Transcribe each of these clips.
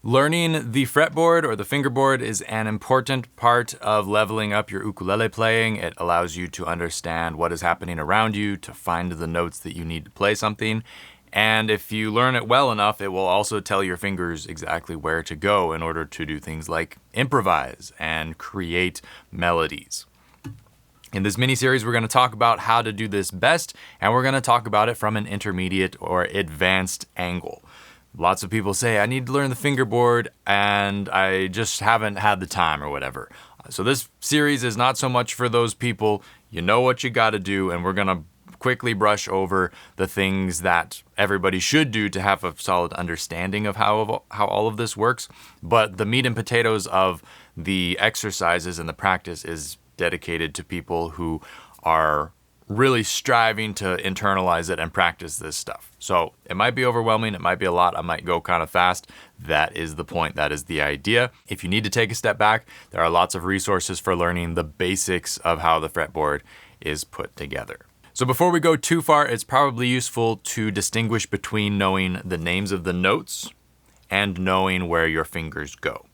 Learning the fretboard or the fingerboard is an important part of leveling up your ukulele playing. It allows you to understand what is happening around you, to find the notes that you need to play something. And if you learn it well enough, it will also tell your fingers exactly where to go in order to do things like improvise and create melodies. In this mini-series, we're going to talk about how to do this best, and we're going to talk about it from an intermediate or advanced angle. Lots of people say, I need to learn the fingerboard, and I just haven't had the time or whatever. So this series is not so much for those people. You know what you got to do, and we're going to quickly brush over the things that everybody should do to have a solid understanding of how all of this works. But the meat and potatoes of the exercises and the practice is dedicated to people who are really striving to internalize it and practice this stuff. So it might be overwhelming, it might be a lot, I might go kind of fast. That is the point, that is the idea. If you need to take a step back, there are lots of resources for learning the basics of how the fretboard is put together. So before we go too far, it's probably useful to distinguish between knowing the names of the notes and knowing where your fingers go.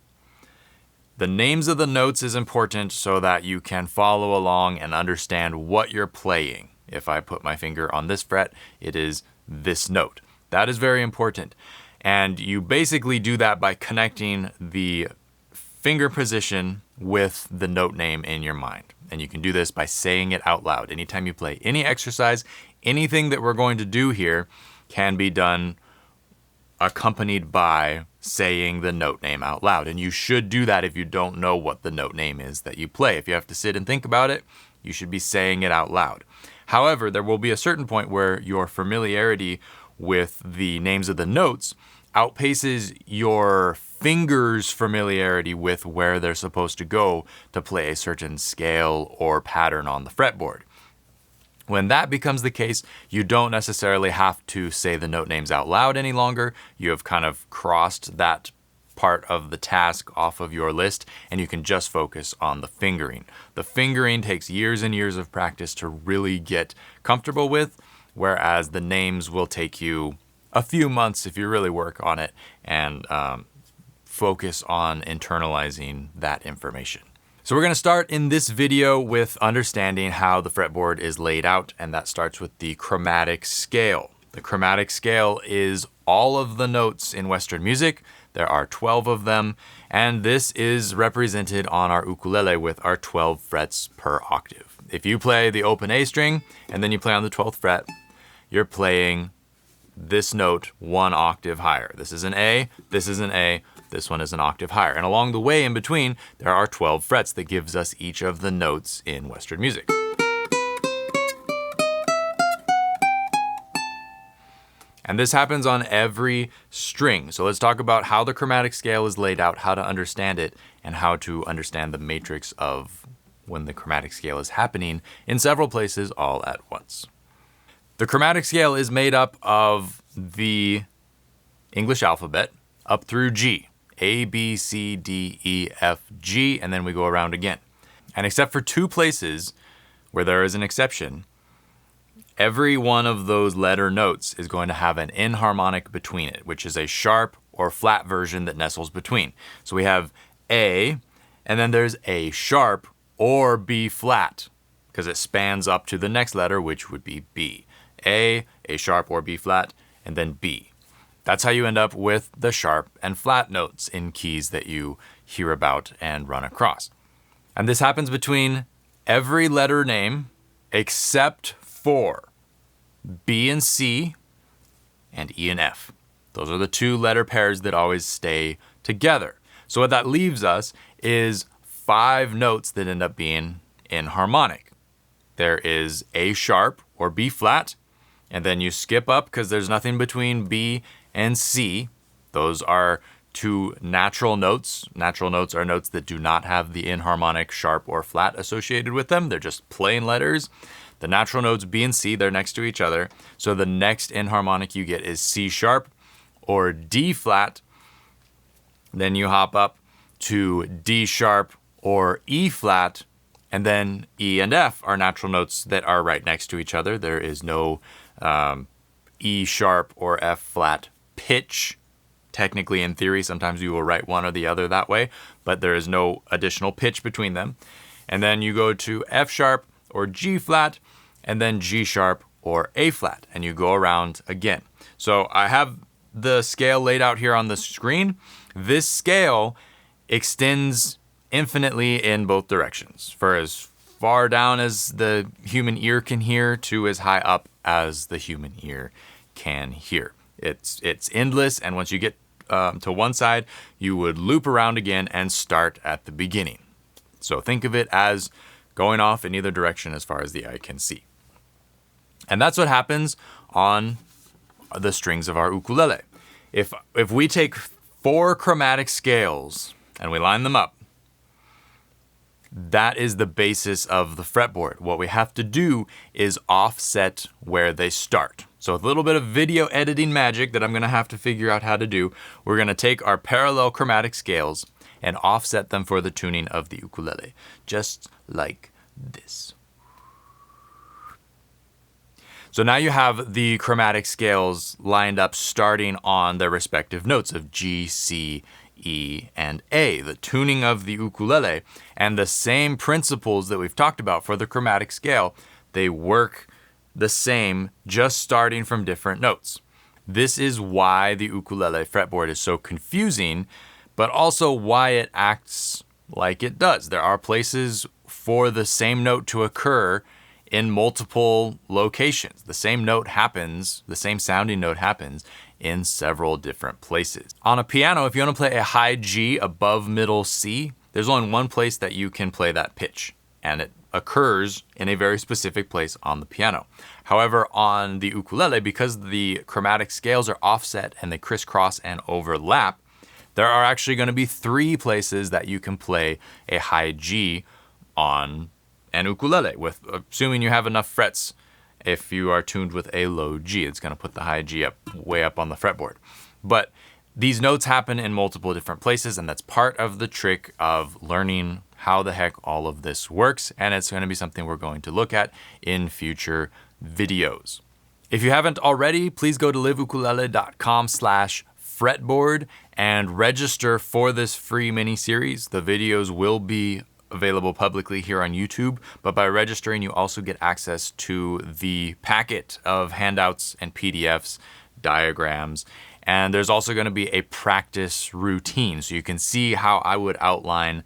The names of the notes is important so that you can follow along and understand what you're playing. If I put my finger on this fret, it is this note. That is very important. And you basically do that by connecting the finger position with the note name in your mind. And you can do this by saying it out loud. Anytime you play any exercise, anything that we're going to do here can be done accompanied by saying the note name out loud. And you should do that if you don't know what the note name is that you play. If you have to sit and think about it, you should be saying it out loud. However, there will be a certain point where your familiarity with the names of the notes outpaces your fingers' familiarity with where they're supposed to go to play a certain scale or pattern on the fretboard. When that becomes the case, you don't necessarily have to say the note names out loud any longer. You have kind of crossed that part of the task off of your list, and you can just focus on the fingering. The fingering takes years and years of practice to really get comfortable with, whereas the names will take you a few months if you really work on it and focus on internalizing that information. So we're going to start in this video with understanding how the fretboard is laid out, and that starts with the chromatic scale. The chromatic scale is all of the notes in Western music. There are 12 of them, and this is represented on our ukulele with our 12 frets per octave. If you play the open A string and then you play on the 12th fret, you're playing this note one octave higher. This is an A, this is an A, this one is an octave higher. And along the way in between, there are 12 frets that gives us each of the notes in Western music. And this happens on every string. So let's talk about how the chromatic scale is laid out, how to understand it, and how to understand the matrix of when the chromatic scale is happening in several places all at once. The chromatic scale is made up of the English alphabet up through G. A, B, C, D, E, F, G, and then we go around again. And except for two places where there is an exception, every one of those letter notes is going to have an enharmonic between it, which is a sharp or flat version that nestles between. So we have A, and then there's A sharp or B flat, because it spans up to the next letter, which would be B. A sharp or B flat, and then B. That's how you end up with the sharp and flat notes in keys that you hear about and run across. And this happens between every letter name except for B and C and E and F. Those are the two letter pairs that always stay together. So what that leaves us is 5 notes that end up being enharmonic. There is A sharp or B flat, and then you skip up because there's nothing between B and C. Those are 2 natural notes. Natural notes are notes that do not have the enharmonic sharp or flat associated with them. They're just plain letters. The natural notes B and C, they're next to each other. So the next enharmonic you get is C sharp or D flat. Then you hop up to D sharp or E flat. And then E and F are natural notes that are right next to each other. There is no E sharp or F flat pitch Technically, in theory, sometimes you will write one or the other that way, but there is no additional pitch between them. And then you go to F sharp or G flat, and then G sharp or A flat, and you go around again. So I have the scale laid out here on the screen. This scale extends infinitely in both directions, for as far down as the human ear can hear to as high up as the human ear can hear. It's endless, and once you get to one side, you would loop around again and start at the beginning. So think of it as going off in either direction as far as the eye can see. And that's what happens on the strings of our ukulele. If we take 4 chromatic scales and we line them up, that is the basis of the fretboard. What we have to do is offset where they start. So with a little bit of video editing magic that I'm going to have to figure out how to do, we're going to take our parallel chromatic scales and offset them for the tuning of the ukulele, just like this. So now you have the chromatic scales lined up starting on their respective notes of G, C, E, and A, the tuning of the ukulele. And the same principles that we've talked about for the chromatic scale, they work the same, just starting from different notes. This is why the ukulele fretboard is so confusing, but also why it acts like it does. There are places for the same note to occur in multiple locations. The same note happens, the same sounding note happens in several different places. On a piano, if you want to play a high G above middle C, there's only one place that you can play that pitch, and it occurs in a very specific place on the piano. However, on the ukulele, because the chromatic scales are offset and they crisscross and overlap, there are actually going to be 3 places that you can play a high G on an ukulele, with assuming you have enough frets. If you are tuned with a low G, it's going to put the high G up way up on the fretboard. But these notes happen in multiple different places, and that's part of the trick of learning how the heck all of this works, and it's going to be something we're going to look at in future videos. If you haven't already, please go to liveukulele.com/fretboard and register for this free mini-series. The videos will be available publicly here on YouTube, but by registering, you also get access to the packet of handouts and PDFs, diagrams, and there's also going to be a practice routine, so you can see how I would outline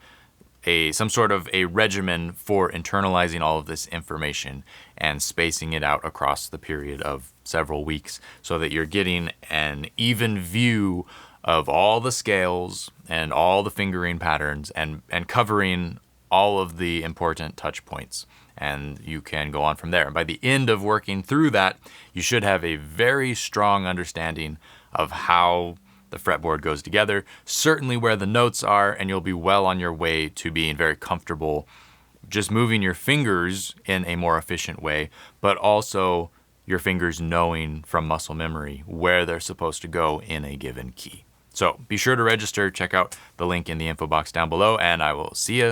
some sort of a regimen for internalizing all of this information and spacing it out across the period of several weeks so that you're getting an even view of all the scales and all the fingering patterns and covering all of the important touch points, and you can go on from there. And by the end of working through that, you should have a very strong understanding of how the fretboard goes together, certainly where the notes are, and you'll be well on your way to being very comfortable just moving your fingers in a more efficient way, but also your fingers knowing from muscle memory where they're supposed to go in a given key. So be sure to register, check out the link in the info box down below, and I will see you